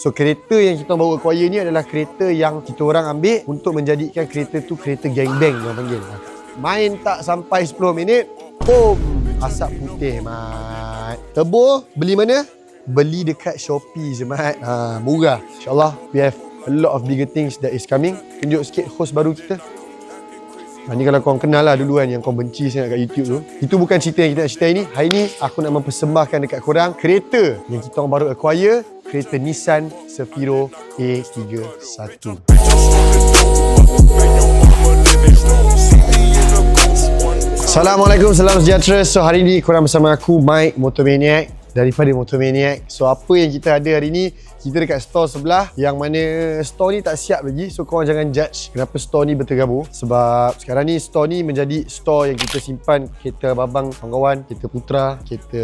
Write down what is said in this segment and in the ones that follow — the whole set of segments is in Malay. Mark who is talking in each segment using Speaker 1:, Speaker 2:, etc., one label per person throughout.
Speaker 1: So kereta yang kita baru acquire ni adalah kereta yang kita orang ambil untuk menjadikan kereta tu kereta gangbang orang panggil. Main tak sampai 10 minit, boom, asap putih mat. Turbo beli mana? Beli dekat Shopee je mat. Murah. InsyaAllah we have a lot of bigger things that is coming. Tunjuk sikit host baru kita. Ni kalau korang kenal lah dulu kan, yang korang benci sangat kat YouTube tu. Itu bukan cerita yang kita nak cerita ni. Hari ni aku nak mempersembahkan dekat korang kereta yang kita orang baru acquire, kereta Nissan Sefiro A31. Assalamualaikum, salam sejahtera. So hari ni korang bersama aku Mike Motomaniac daripada Motomaniac. So apa yang kita ada hari ni, kita dekat store sebelah yang mana store ni tak siap lagi. So korang jangan judge kenapa store ni berterabur, sebab sekarang ni store ni menjadi store yang kita simpan kereta abang kawan-kawan, kereta Putra, kereta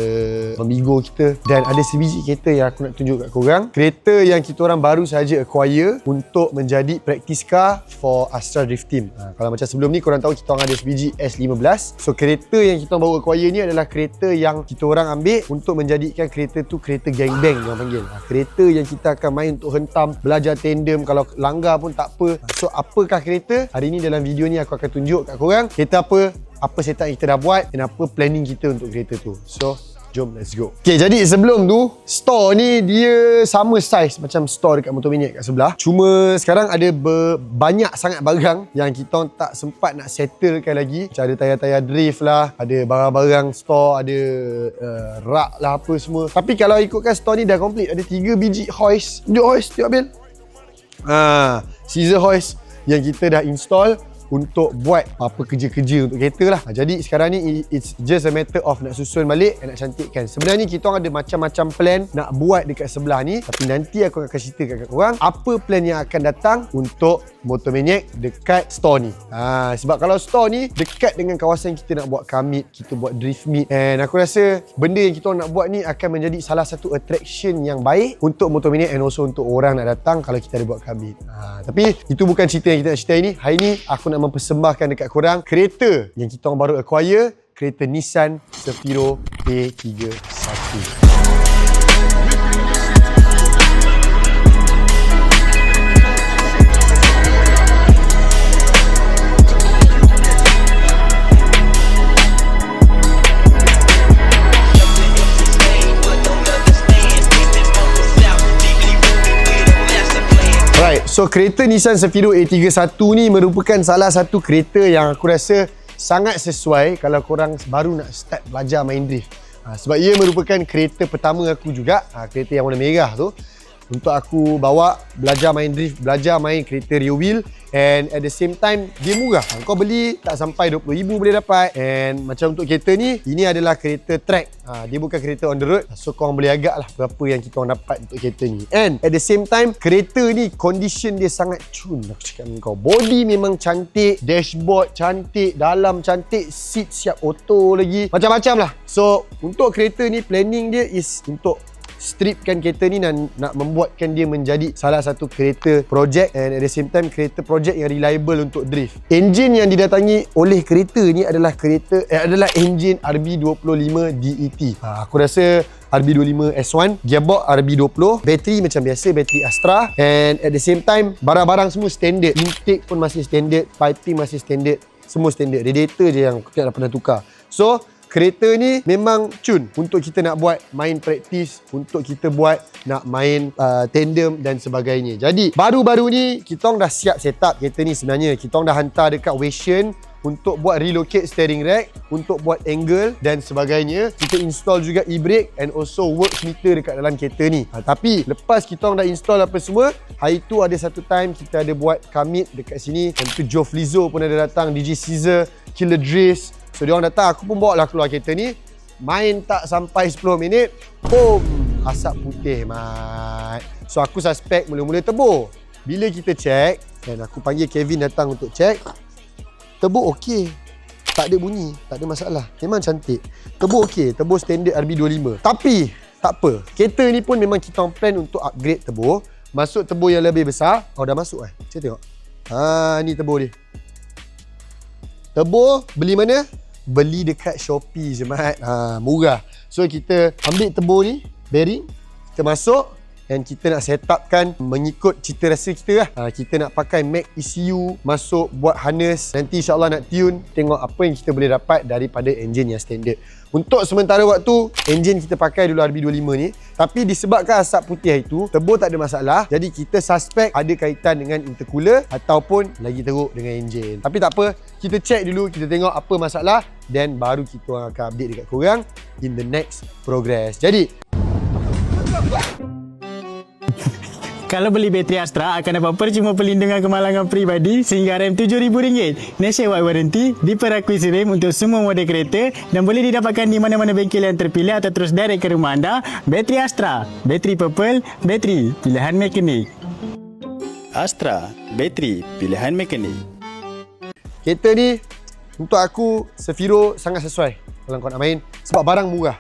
Speaker 1: Amigo kita, dan ada sebiji kereta yang aku nak tunjuk kat korang. Kereta yang kita orang baru saja acquire untuk menjadi practice car for Astra Drift Team. Kalau macam sebelum ni korang tahu kita orang ada sebiji S15. So kereta yang kita baru acquire ni adalah kereta yang kita orang ambil untuk menjadikan kereta tu kereta gangbang orang panggil. Kereta yang kita akan main untuk hentam, belajar tandem, kalau langgar pun tak apa. So apakah kereta? Hari ni dalam video ni aku akan tunjuk kat korang kereta apa setup yang kita dah buat dan apa planning kita untuk kereta tu. So jom, let's go. Okay, jadi sebelum tu, store ni dia sama size macam store dekat Motomaniac kat sebelah. Cuma sekarang ada banyak sangat barang yang kita tak sempat nak settlekan lagi. Macam ada tayar-tayar drift lah, ada barang-barang store, ada rak lah apa semua. Tapi kalau ikutkan store ni dah complete. Ada 3 biji hoist. Tunjuk hoist, tengok Bil. Scissor hoist yang kita dah install untuk buat apa kerja-kerja untuk kereta lah. Jadi sekarang ni it's just a matter of nak susun balik dan nak cantikkan. Sebenarnya kita orang ada macam-macam plan nak buat dekat sebelah ni, tapi nanti aku akan ceritakan kat korang apa plan yang akan datang untuk Motomaniac dekat store ni. Sebab kalau store ni dekat dengan kawasan kita nak buat car meet, kita buat drift meet, and aku rasa benda yang kita orang nak buat ni akan menjadi salah satu attraction yang baik untuk Motomaniac and also untuk orang nak datang kalau kita ada buat car meet. Tapi itu bukan cerita yang kita nak cerita ini. Hari ni aku nak mempersembahkan dekat korang kereta yang kita orang baru acquire, kereta Nissan Sefiro A31. So kereta Nissan Sefiro A31 ni merupakan salah satu kereta yang aku rasa sangat sesuai kalau korang baru nak start belajar main drift. Sebab ia merupakan kereta pertama aku juga, kereta yang warna merah tu, untuk aku bawa belajar main drift, belajar main kereta rear wheel, and at the same time dia murah. Kau beli tak sampai 20,000 boleh dapat. And macam untuk kereta ni, ini adalah kereta track. Dia bukan kereta on the road. So korang boleh agak lah berapa yang kita orang dapat untuk kereta ni. And at the same time, kereta ni condition dia sangat cun. Aku cakap dengan kau, body memang cantik, dashboard cantik, dalam cantik, seat siap auto lagi, macam-macam lah. So untuk kereta ni planning dia is untuk stripkan kereta ni dan nak membuatkan dia menjadi salah satu kereta projek, and at the same time kereta projek yang reliable untuk drift. Enjin yang didatangi oleh kereta ni adalah enjin RB25 DET. Aku rasa RB25 S1, gearbox RB20, bateri macam biasa, bateri Astra, and at the same time barang-barang semua standard. Intake pun masih standard, piping masih standard, semua standard. Radiator je yang aku tak pernah tukar. So kereta ni memang cun untuk kita nak buat main praktis, untuk kita buat nak main tandem dan sebagainya. Jadi baru-baru ni kita orang dah siap setup kereta ni. Sebenarnya kita orang dah hantar dekat Wation untuk buat relocate steering rack, untuk buat angle dan sebagainya. Kita install juga e-brake and also works meter dekat dalam kereta ni. Tapi lepas kita orang dah install apa semua, hari tu ada satu time kita ada buat car meet dekat sini, dan tu Joe Flizzo pun ada datang, DJ Caesar, Killer Drizz. So dia orang datang, aku pun bawa lah keluar kereta ni. Main tak sampai 10 minit, boom, asap putih mat. So aku suspect mula-mula turbo. Bila kita check, dan aku panggil Kevin datang untuk check, turbo okey, tak ada bunyi, tak ada masalah, memang cantik. Turbo okey, turbo standard RB25. Tapi tak apa, kereta ni pun memang kita plan untuk upgrade turbo, masuk turbo yang lebih besar. Dah masuk Saya tengok. Ni turbo dia. Turbo beli mana? Beli dekat Shopee je mat. Murah. So kita ambil turbo ni, bearing, kita masuk, and kita nak set upkan mengikut cita rasa kita lah. Kita nak pakai Mac ECU, masuk buat harness. Nanti insyaAllah nak tune, tengok apa yang kita boleh dapat daripada enjin yang standard. Untuk sementara waktu, enjin kita pakai dulu RB25 ni. Tapi disebabkan asap putih itu, turbo tak ada masalah. Jadi kita suspect ada kaitan dengan intercooler ataupun lagi teruk dengan enjin. Tapi tak apa, kita check dulu, kita tengok apa masalah, then baru kita orang akan update dekat korang in the next progress. Jadi
Speaker 2: kalau beli bateri Astra akan dapat percuma perlindungan kemalangan peribadi sehingga RM7,000. Nationwide warranty, diperakui rem untuk semua model kereta dan boleh didapatkan di mana-mana bengkel yang terpilih atau terus direct ke rumah anda. Bateri Astra, bateri Purple, bateri pilihan mekanik. Astra, bateri pilihan mekanik.
Speaker 1: kereta ni untuk aku Sefiro sangat sesuai kalau kau nak main sebab barang murah.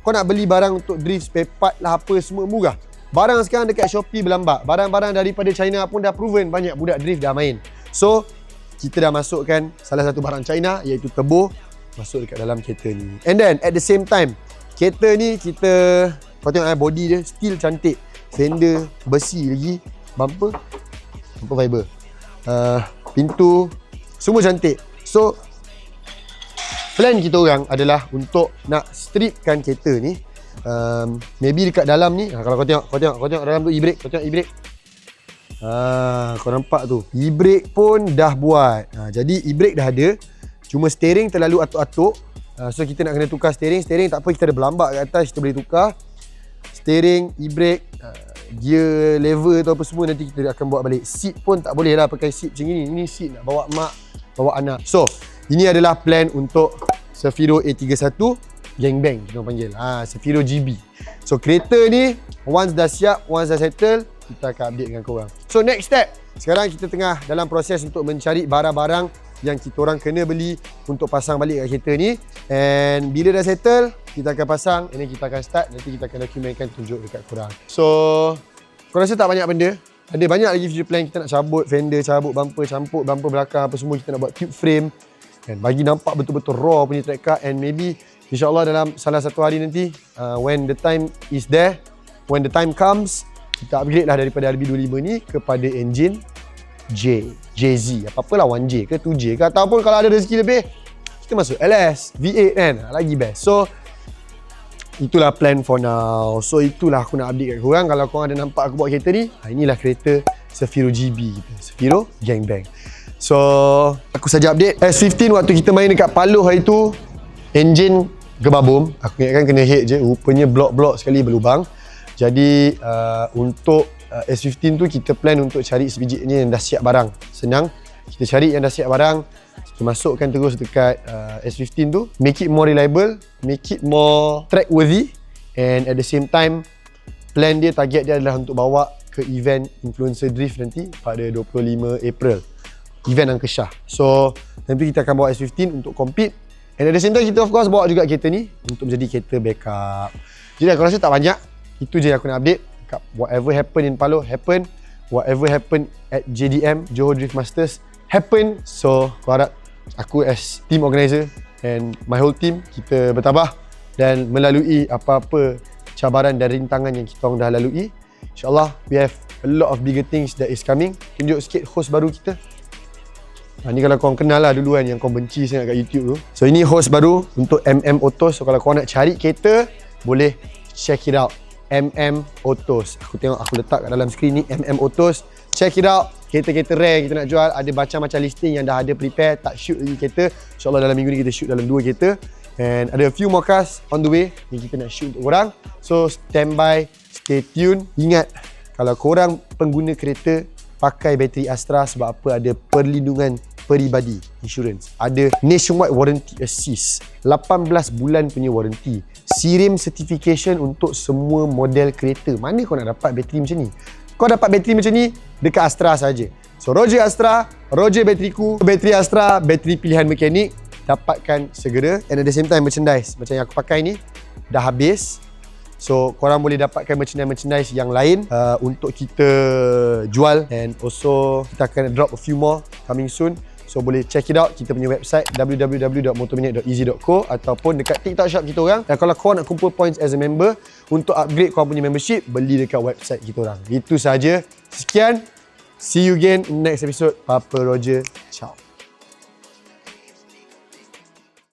Speaker 1: Kau nak beli barang untuk drift, spare part lah apa semua murah. Barang sekarang dekat Shopee berlambak. Barang-barang daripada China pun dah proven banyak budak drift dah main. So, kita dah masukkan salah satu barang China iaitu turbo masuk dekat dalam kereta ni. And then at the same time, kereta ni kita kau tengok body dia steel cantik. Fender besi lagi, bumper fiber. Pintu semua cantik. So, plan kita orang adalah untuk nak stripkan kereta ni. Maybe dekat dalam ni kalau kau tengok dalam tu e-brake, kau tengok e-brake. Kau nampak tu. E-brake pun dah buat. Jadi e-brake dah ada. Cuma steering terlalu atuk-atuk. So kita nak kena tukar steering. Steering tak apa, kita ada berlambak kat atas, kita boleh tukar. Steering, e-brake, gear lever atau apa semua nanti kita akan bawa balik. Seat pun tak boleh lah pakai seat macam ni. Ini seat nak bawa mak, bawa anak. So, ini adalah plan untuk Sefiro A31 Gangbang kita panggil. Sefiro GB. So kereta ni once dah siap, once dah settle, kita akan update dengan korang. So next step, sekarang kita tengah dalam proses untuk mencari barang-barang yang kita orang kena beli untuk pasang balik kat kereta ni. And bila dah settle, kita akan pasang, and then kita akan start. Nanti kita akan dokumentkan, tunjuk dekat korang. So kau rasa tak banyak benda? Ada banyak lagi future plan. Kita nak cabut fender, cabut bumper, campur bumper belakang apa semua. Kita nak buat tube frame and bagi nampak betul-betul raw punya track car. And maybe InsyaAllah dalam salah satu hari nanti, when the time is there, when the time comes, kita upgrade lah daripada RB25 ni kepada engine JZ. Apa-apalah 1J ke 2J ke, ataupun kalau ada rezeki lebih, kita masuk LS, V8 kan, lagi best. So, itulah plan for now. So, itulah aku nak update kat korang. Kalau korang ada nampak aku bawa kereta ni, inilah kereta Sefiro GB kita, Sefiro Gangbang. So, aku saja update. S15 waktu kita main dekat Paloh hari tu, engine gebabum. Aku ingatkan kena head je. Rupanya blok-blok sekali berlubang. Jadi untuk S15 tu kita plan untuk cari sebiji ni yang dah siap barang. Senang. Kita cari yang dah siap barang. Kita masukkan terus dekat S15 tu. Make it more reliable. Make it more track worthy. And at the same time, plan dia, target dia adalah untuk bawa ke event Influencer Drift nanti pada 25 April. Event Angka Shah. So nanti kita akan bawa S15 untuk compete. And at the same time, kita of course bawa juga kereta ni untuk menjadi kereta backup. Jadi aku rasa tak banyak. Itu je yang aku nak update. Whatever happen in Paloh, happen. Whatever happen at JDM, Johor Drift Masters, happen. So, aku harap aku as team organizer and my whole team, kita bertabah dan melalui apa-apa cabaran dan rintangan yang kita orang dah lalui. InsyaAllah, we have a lot of bigger things that is coming. Tunjuk sikit host baru kita. Ni kalau korang kenal lah dulu kan, yang korang benci sangat kat YouTube tu. So ini host baru untuk MM Autos. So kalau korang nak cari kereta, boleh check it out. MM Autos. Aku tengok, aku letak kat dalam skrin ni, MM Autos. Check it out. Kereta-kereta rare kita nak jual. Ada macam-macam listing yang dah ada prepare, tak shoot lagi kereta. InsyaAllah dalam minggu ni kita shoot dalam 2 kereta. And ada a few more cars on the way yang kita nak shoot untuk korang. So stand by, stay tune. Ingat, kalau korang pengguna kereta, pakai bateri Astra sebab apa? Ada perlindungan peribadi, insurance. Ada nationwide warranty assist, 18 bulan punya warranty, SIRIM certification untuk semua model kereta. Mana kau nak dapat bateri macam ni? Kau dapat bateri macam ni dekat Astra saja. So Roger Astra, Roger bateriku, bateri Astra, bateri pilihan mekanik, dapatkan segera. And at the same time, merchandise macam yang aku pakai ni dah habis. So korang boleh dapatkan merchandise yang lain untuk kita jual. And also kita akan drop a few more coming soon. So boleh check it out, kita punya website www.motomaniac.easy.co ataupun dekat TikTok shop kita orang. Dan kalau korang nak kumpul points as a member untuk upgrade korang punya membership, beli dekat website kita orang. Itu saja. Sekian. See you again in next episode. Papa Roger. Ciao.